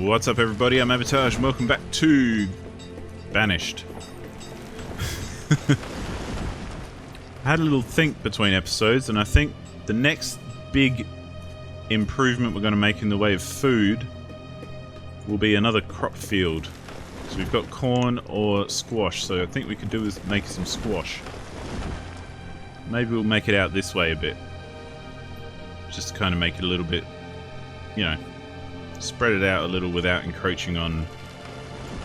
What's up everybody, I'm Abatage and welcome back to Banished. I had a little think between episodes and I think the next big improvement we're going to make in the way of food will be another crop field. So we've got corn or squash, so I think we could do is make some squash. Maybe we'll make it out this way a bit. Just to kind of make it a little bit, you know, spread it out a little without encroaching on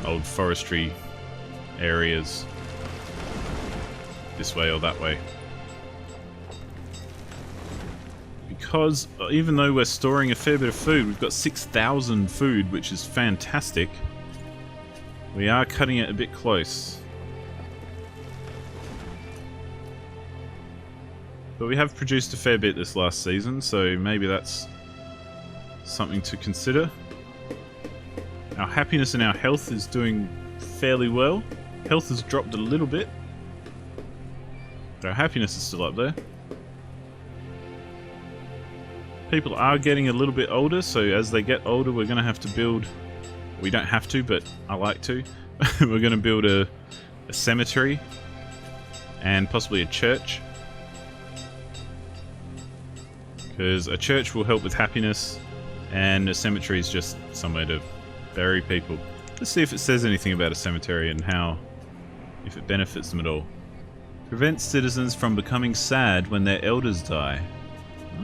old forestry areas this way or that way. Because even though we're storing a fair bit of food, we've got 6,000 food, which is fantastic. We are cutting it a bit close. But we have produced a fair bit this last season, so maybe that's something to consider. Our happiness and our health is doing fairly well. Health has dropped a little bit. But our happiness is still up there. People are getting a little bit older, so as they get older we're going to have to build... We don't have to, but I like to. We're going to build a cemetery and possibly a church. Because a church will help with happiness and a cemetery is just somewhere to bury people. Let's see if it says anything about a cemetery and how, if it benefits them at all. Prevents citizens from becoming sad when their elders die.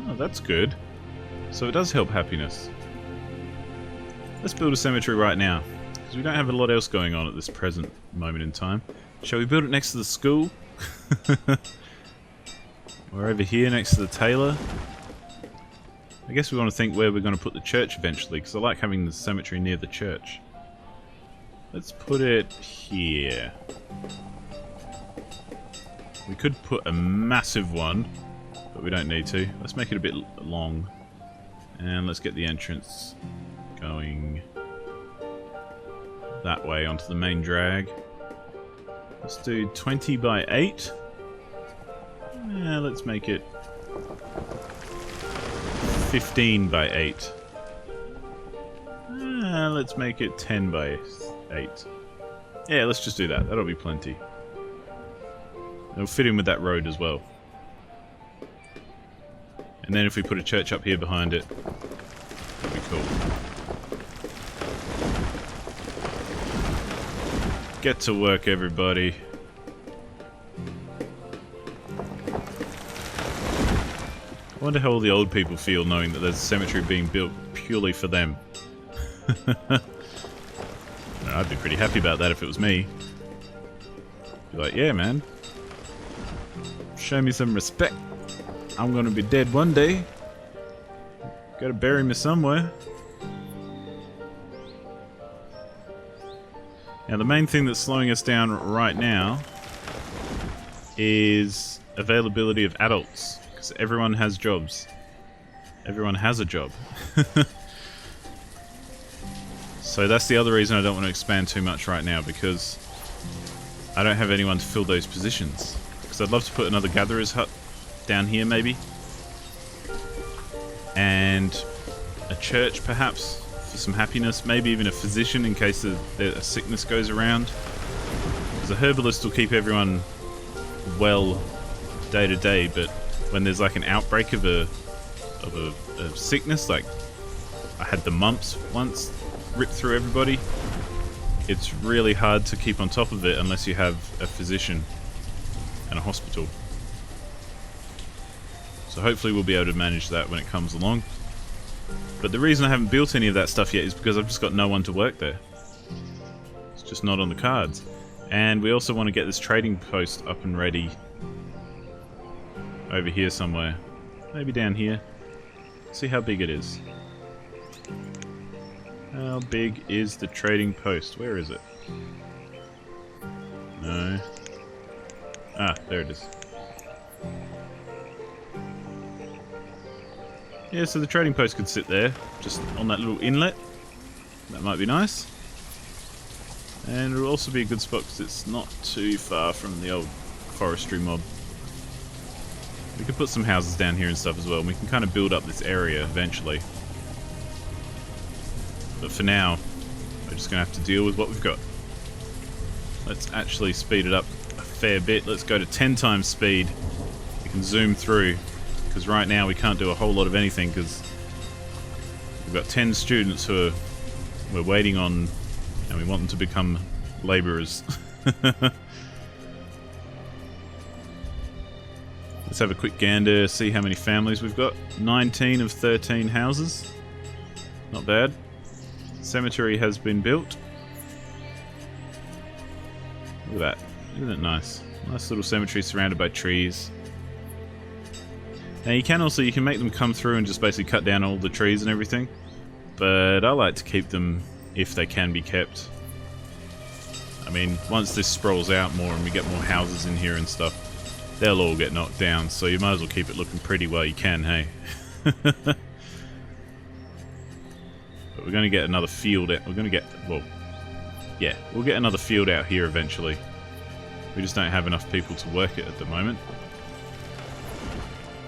Oh, that's good. So it does help happiness. Let's build a cemetery right now, because we don't have a lot else going on at this present moment in time. Shall we build it next to the school? Or over here next to the tailor? I guess we want to think where we're going to put the church eventually, because I like having the cemetery near the church. Let's put it here. We could put a massive one, but we don't need to. Let's make it a bit long. And let's get the entrance going that way onto the main drag. Let's do 20 by 8. Yeah, let's make it 15 by 8. Let's make it 10 by 8. Yeah, let's just do that. That'll be plenty. It'll fit in with that road as well. And then if we put a church up here behind it, that'd be cool. Get to work, everybody. I wonder how all the old people feel knowing that there's a cemetery being built purely for them. I'd be pretty happy about that if it was me. Be like, yeah man, show me some respect. I'm gonna be dead one day. Gotta bury me somewhere. Now the main thing that's slowing us down right now is availability of adults. Because everyone has jobs. Everyone has a job. So that's the other reason I don't want to expand too much right now, because I don't have anyone to fill those positions. Because I'd love to put another gatherer's hut down here maybe. And a church perhaps for some happiness. Maybe even a physician in case a sickness goes around. Because a herbalist will keep everyone well day to day, but when there's like an outbreak of a sickness, like I had the mumps once rip through everybody, it's really hard to keep on top of it unless you have a physician and a hospital. So hopefully we'll be able to manage that when it comes along. But the reason I haven't built any of that stuff yet is because I've just got no one to work there. It's just not on the cards. And we also want to get this trading post up and ready over here somewhere. Maybe down here. See how big it is. How big is the trading post? Where is it? No. Ah, there it is. Yeah, so the trading post could sit there, just on that little inlet. That might be nice. And it'll also be a good spot because it's not too far from the old forestry mob. We could put some houses down here and stuff as well, and we can kind of build up this area eventually. But for now, just going to have to deal with what we've got. Let's actually speed it up a fair bit. Let's go to 10 times speed. We can zoom through, because right now we can't do a whole lot of anything because we've got 10 students who we're waiting on, and we want them to become labourers. Let's have a quick gander, see how many families we've got. 19 of 13 houses. Not bad. Cemetery has been built. Look at that. Isn't it nice? Nice little cemetery surrounded by trees. Now you can make them come through and just basically cut down all the trees and everything. But I like to keep them if they can be kept. I mean, once this sprawls out more and we get more houses in here and stuff, they'll all get knocked down, so you might as well keep it looking pretty while you can, hey? But we're going to get another field out. We're going to get, well, yeah, we'll get another field out here eventually. We just don't have enough people to work it at the moment.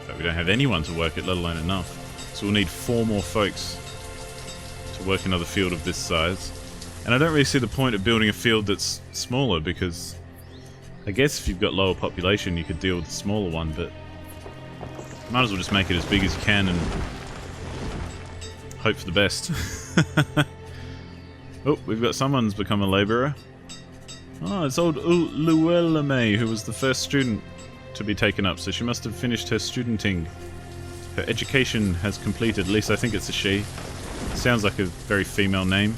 In fact, we don't have anyone to work it, let alone enough. So we'll need 4 more folks to work another field of this size. And I don't really see the point of building a field that's smaller, because I guess if you've got lower population you could deal with the smaller one, but might as well just make it as big as you can and hope for the best. Oh, we've got someone's become a labourer. Oh, it's old Llewellyn, who was the first student to be taken up, so she must have finished her studenting. Her education has completed, at least I think it's a she. It sounds like a very female name.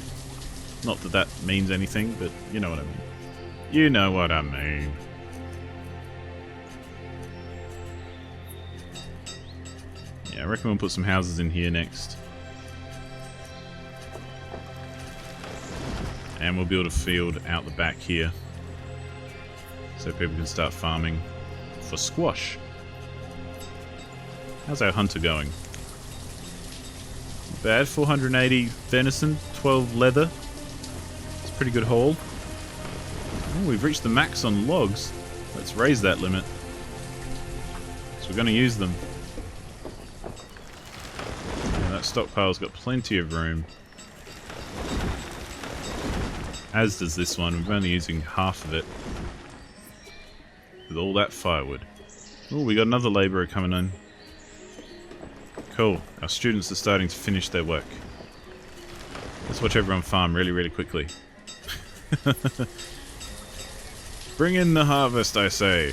Not that that means anything, but you know what I mean. You know what I mean. Yeah, I reckon we'll put some houses in here next. And we'll build a field out the back here, so people can start farming for squash. How's our hunter going? Not bad, 480 venison, 12 leather. It's a pretty good haul. Oh, we've reached the max on logs. Let's raise that limit. So we're going to use them. Yeah, that stockpile's got plenty of room. As does this one. We're only using half of it. With all that firewood. Oh, we got another labourer coming in. Cool. Our students are starting to finish their work. Let's watch everyone farm really, really quickly. Bring in the harvest, I say.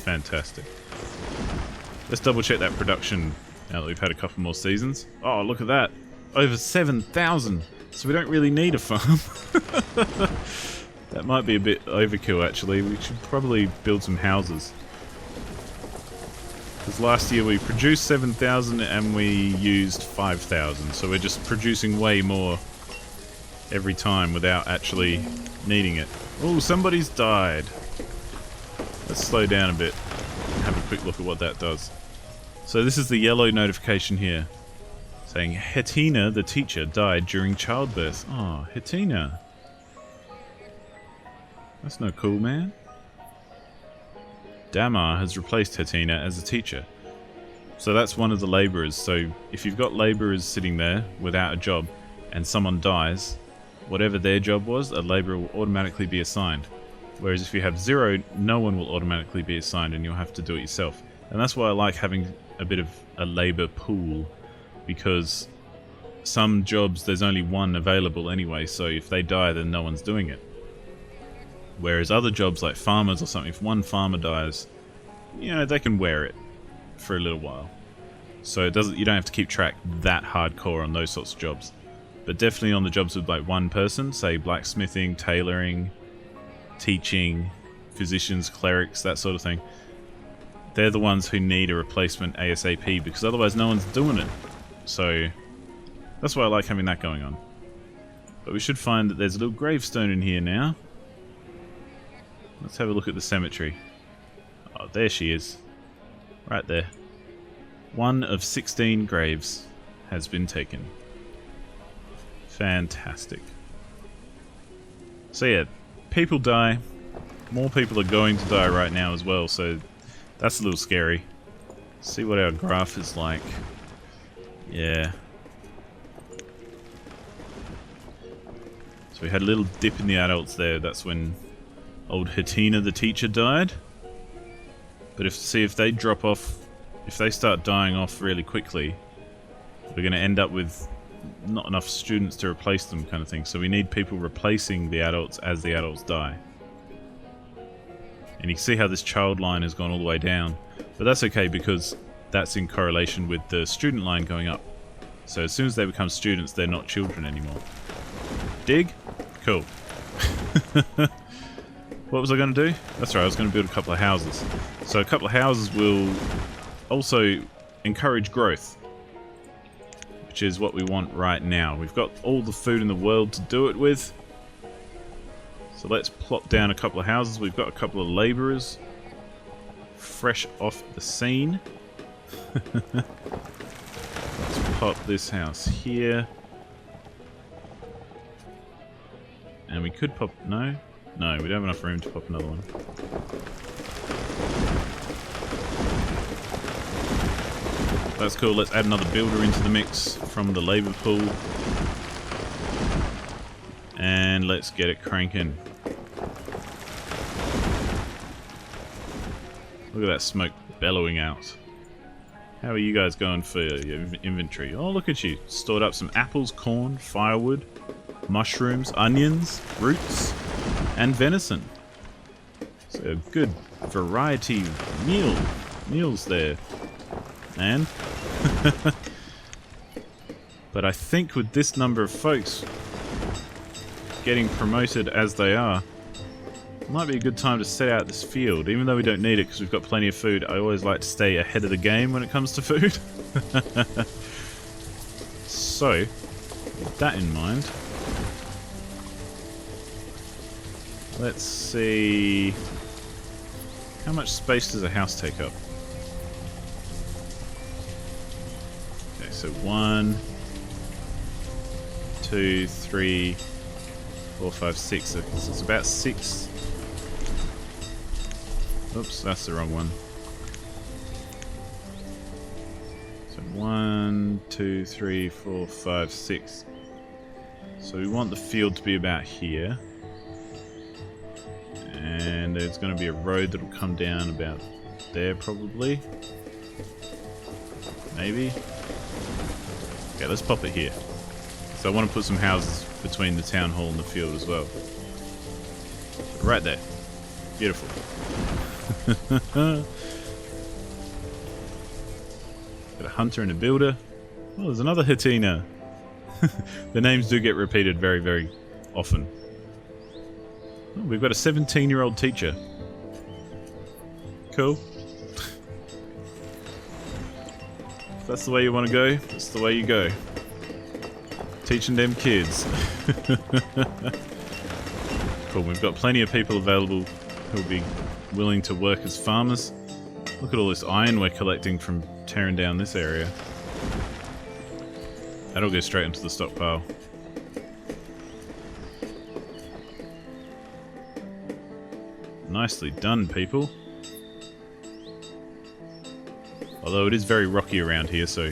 Fantastic. Let's double check that production now that we've had a couple more seasons. Oh, look at that. Over 7,000. So we don't really need a farm. That might be a bit overkill, actually. We should probably build some houses. Because last year we produced 7,000 and we used 5,000. So we're just producing way more every time without actually needing it. Oh, somebody's died. Let's slow down a bit and have a quick look at what that does. So this is the yellow notification here, saying Hetina, the teacher, died during childbirth. Oh, Hetina. That's no cool, man. Damar has replaced Hetina as a teacher. So that's one of the labourers. So if you've got labourers sitting there without a job and someone dies, whatever their job was, a labourer will automatically be assigned. Whereas if you have 0, no one will automatically be assigned and you'll have to do it yourself. And that's why I like having a bit of a labour pool, because some jobs there's only one available anyway, so if they die then no one's doing it. Whereas other jobs like farmers or something, if one farmer dies, you know, they can wear it for a little while. So it doesn't, you don't have to keep track that hardcore on those sorts of jobs. But definitely on the jobs with like one person, say blacksmithing, tailoring, teaching, physicians, clerics, that sort of thing. They're the ones who need a replacement ASAP, because otherwise no one's doing it. So that's why I like having that going on. But we should find that there's a little gravestone in here now. Let's have a look at the cemetery. Oh, there she is. Right there. 1 of 16 graves has been taken. Fantastic. So yeah, people die. More people are going to die right now as well, so that's a little scary. See what our graph is like. Yeah. So we had a little dip in the adults there. That's when old Hatina the teacher died. But see if they drop off, if they start dying off really quickly, we're going to end up with not enough students to replace them, kind of thing. So we need people replacing the adults as the adults die. And you can see how this child line has gone all the way down. But that's okay because that's in correlation with the student line going up. So as soon as they become students, they're not children anymore. Dig? Cool. What was I going to do? That's right, I was going to build a couple of houses. So a couple of houses will also encourage growth, which is what we want right now. We've got all the food in the world to do it with. So let's plop down a couple of houses. We've got a couple of labourers fresh off the scene. Let's pop this house here. And we could pop... No, we don't have enough room to pop another one. That's cool. Let's add another builder into the mix from the labour pool. And let's get it cranking. Look at that smoke bellowing out. How are you guys going for your inventory? Oh, look at you. Stored up some apples, corn, firewood, mushrooms, onions, roots, and venison. So a good variety of meals there. And but I think with this number of folks getting promoted as they are, it might be a good time to set out this field, even though we don't need it because we've got plenty of food. I always like to stay ahead of the game when it comes to food. So, with that in mind, let's see, how much space does a house take up? Okay, so 1, 2, 3, 4, 5, 6. So it's about 6. Oops, that's the wrong one. So 1, 2, 3, 4, 5, 6. So we want the field to be about here. And there's going to be a road that will come down about there probably. Maybe. Okay, let's pop it here. So I want to put some houses between the town hall and the field as well. Right there. Beautiful. Got a hunter and a builder. Oh, there's another Hatina. The names do get repeated very, very often. Oh, we've got a 17-year-old teacher. Cool. If that's the way you want to go, that's the way you go. Teaching them kids. Cool, we've got plenty of people available who'll be willing to work as farmers. Look at all this iron we're collecting from tearing down this area. That'll go straight into the stockpile. Nicely done, people. Although it is very rocky around here, so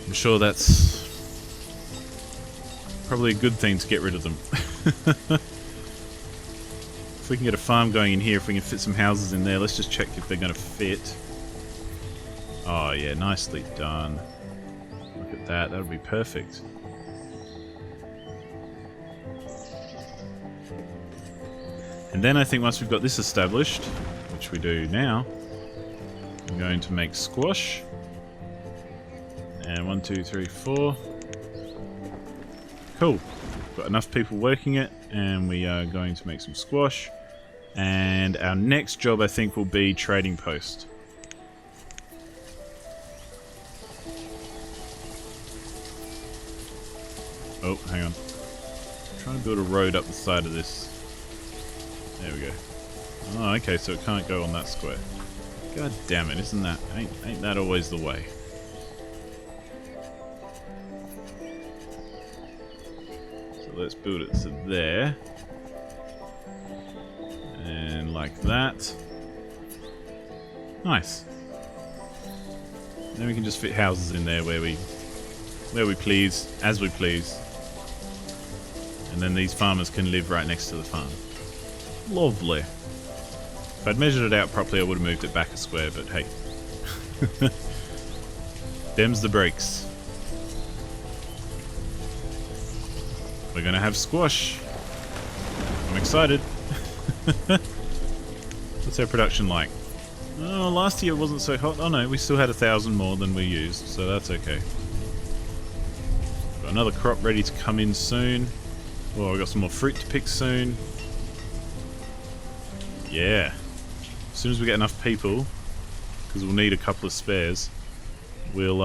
I'm sure that's probably a good thing to get rid of them. If we can get a farm going in here, if we can fit some houses in there, let's just check if they're going to fit. Oh yeah, nicely done. Look at that, that'll be perfect. And then I think once we've got this established, which we do now, I'm going to make squash. And 1, 2, 3, 4. Cool. Got enough people working it, and we are going to make some squash. And our next job, I think, will be trading post. Oh, hang on. I'm trying to build a road up the side of this. There we go. Oh, okay, so it can't go on that square. God damn it, isn't that... Ain't that always the way? So let's build it to there. And like that. Nice. Then we can just fit houses in there where we please, as we please. And then these farmers can live right next to the farm. Lovely. If I'd measured it out properly, I would have moved it back a square, but hey. Them's the breaks. We're gonna have squash. I'm excited. What's our production like? Oh, last year it wasn't so hot. Oh no, we still had 1,000 more than we used, so that's okay. Got another crop ready to come in soon. Oh, I got some more fruit to pick soon. Yeah. As soon as we get enough people, because we'll need a couple of spares, we'll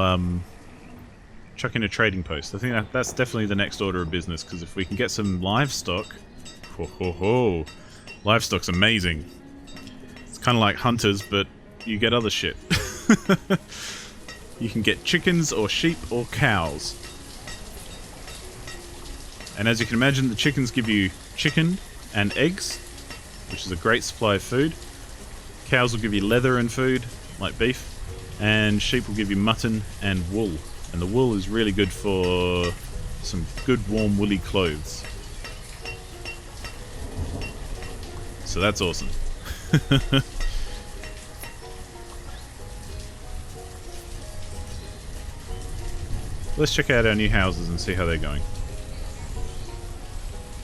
chuck in a trading post. I think that's definitely the next order of business, because if we can get some livestock, livestock's amazing. It's kind of like hunters, but you get other shit. You can get chickens or sheep or cows. And as you can imagine, the chickens give you chicken and eggs, which is a great supply of food. Cows will give you leather and food, like beef. And sheep will give you mutton and wool. And the wool is really good for some good warm woolly clothes. So that's awesome. Let's check out our new houses and see how they're going.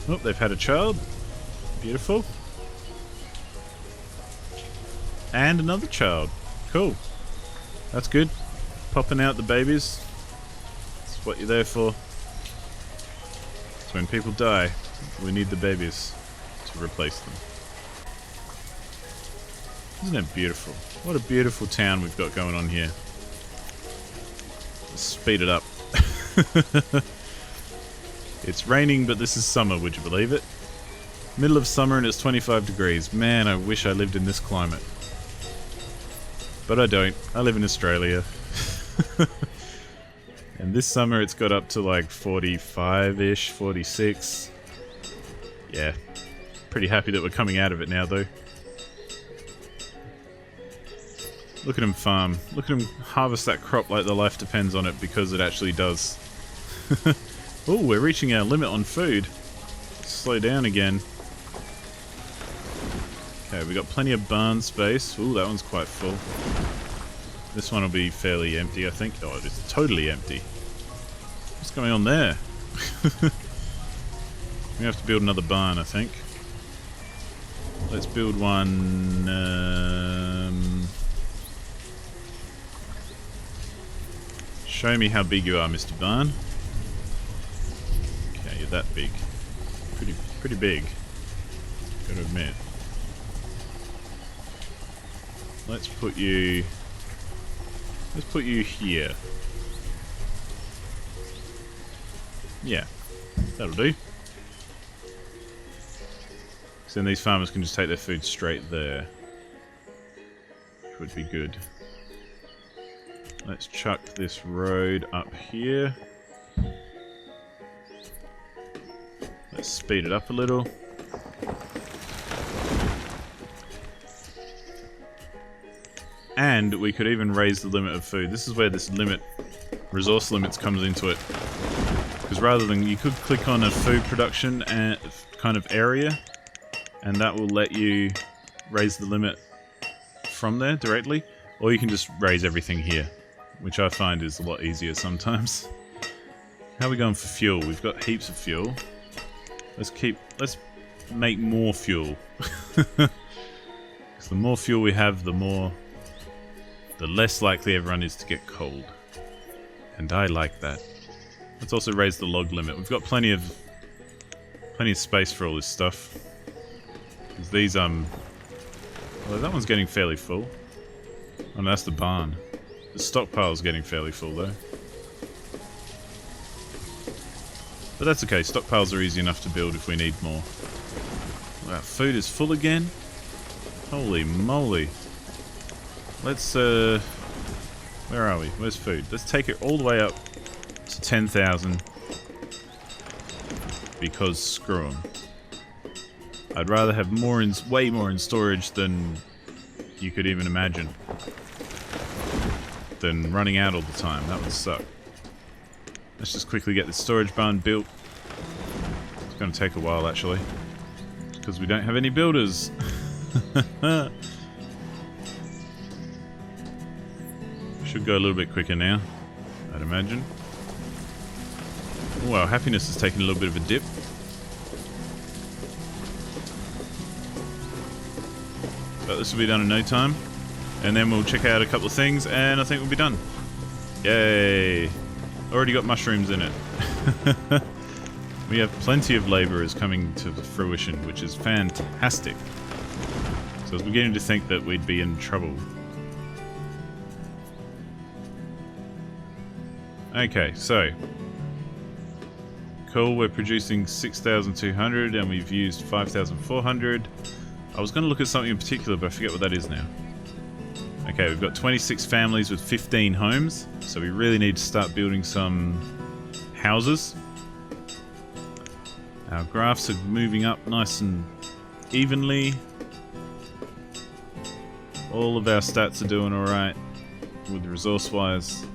Oh, they've had a child. Beautiful. And another child. Cool. That's good. Popping out the babies. That's what you're there for. So when people die, we need the babies to replace them. Isn't it beautiful? What a beautiful town we've got going on here. Let's speed it up. It's raining, but this is summer, would you believe it? Middle of summer and it's 25 degrees. Man, I wish I lived in this climate. But I don't. I live in Australia. And this summer it's got up to like 45-ish, 46. Yeah. Pretty happy that we're coming out of it now, though. Look at him farm. Look at him harvest that crop like their life depends on it, because it actually does. Oh, we're reaching our limit on food. Slow down again. Okay, we got plenty of barn space. Ooh, that one's quite full. This one will be fairly empty, I think. Oh, it's totally empty. What's going on there? We have to build another barn, I think. Let's build one... Show me how big you are, Mr. Barn. Okay, you're that big. Pretty big. Gotta admit. Let's put you here. Yeah, that'll do. So then these farmers can just take their food straight there, which would be good. Let's chuck this road up here. Let's speed it up a little. And we could even raise the limit of food. This is where this resource limits comes into it. Because rather than, you could click on a food production and kind of area, and that will let you raise the limit from there directly. Or you can just raise everything here, which I find is a lot easier sometimes. How are we going for fuel? We've got heaps of fuel. Let's make more fuel. Because the more fuel we have, the less likely everyone is to get cold. And I like that. Let's also raise the log limit. We've got plenty of space for all this stuff. Because these, well, that one's getting fairly full. Oh no, that's the barn. The stockpile's getting fairly full though. But that's okay, stockpiles are easy enough to build if we need more. Wow, food is full again? Holy moly. Let's, where are we? Where's food? Let's take it all the way up to 10,000. Because screw 'em. I'd rather have way more in storage than you could even imagine. Than running out all the time. That would suck. Let's just quickly get the storage barn built. It's going to take a while, actually. Because we don't have any builders. Should go a little bit quicker now, I'd imagine. Oh, our happiness is taking a little bit of a dip. But this will be done in no time. And then we'll check out a couple of things, and I think we'll be done. Yay! Already got mushrooms in it. We have plenty of labourers coming to fruition, which is fantastic. So I was beginning to think that we'd be in trouble. Okay, so cool, we're producing 6,200 and we've used 5,400. I was going to look at something in particular, but I forget what that is now. Okay, we've got 26 families with 15 homes, so we really need to start building some houses. Our graphs are moving up nice and evenly. All of our stats are doing alright with resource-wise.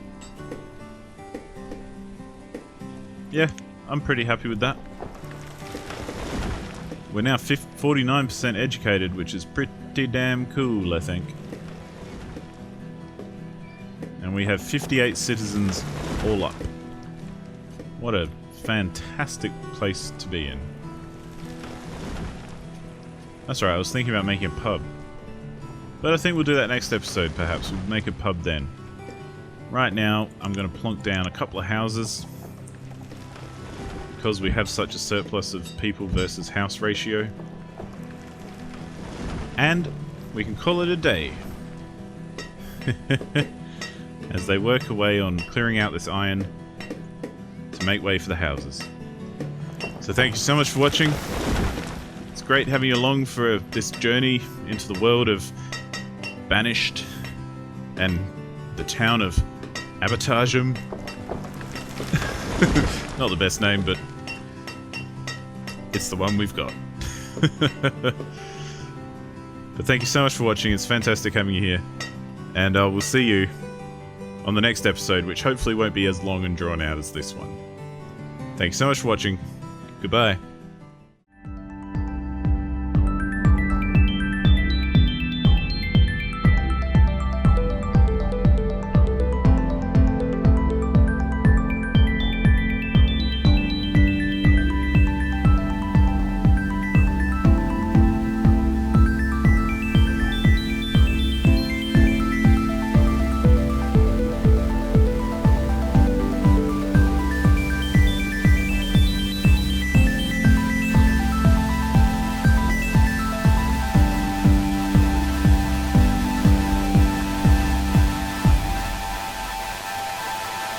Yeah, I'm pretty happy with that. We're now 49% educated, which is pretty damn cool, I think. And we have 58 citizens all up. What a fantastic place to be in. That's right, I was thinking about making a pub. But I think we'll do that next episode, perhaps. We'll make a pub then. Right now, I'm going to plonk down a couple of houses. Because we have such a surplus of people versus house ratio. And we can call it a day. As they work away on clearing out this iron to make way for the houses. So thank you so much for watching. It's great having you along for this journey into the world of Banished and the town of Abatage. Not the best name, but it's the one we've got. But thank you so much for watching. It's fantastic having you here. And we'll see you on the next episode, which hopefully won't be as long and drawn out as this one. Thank you so much for watching. Goodbye.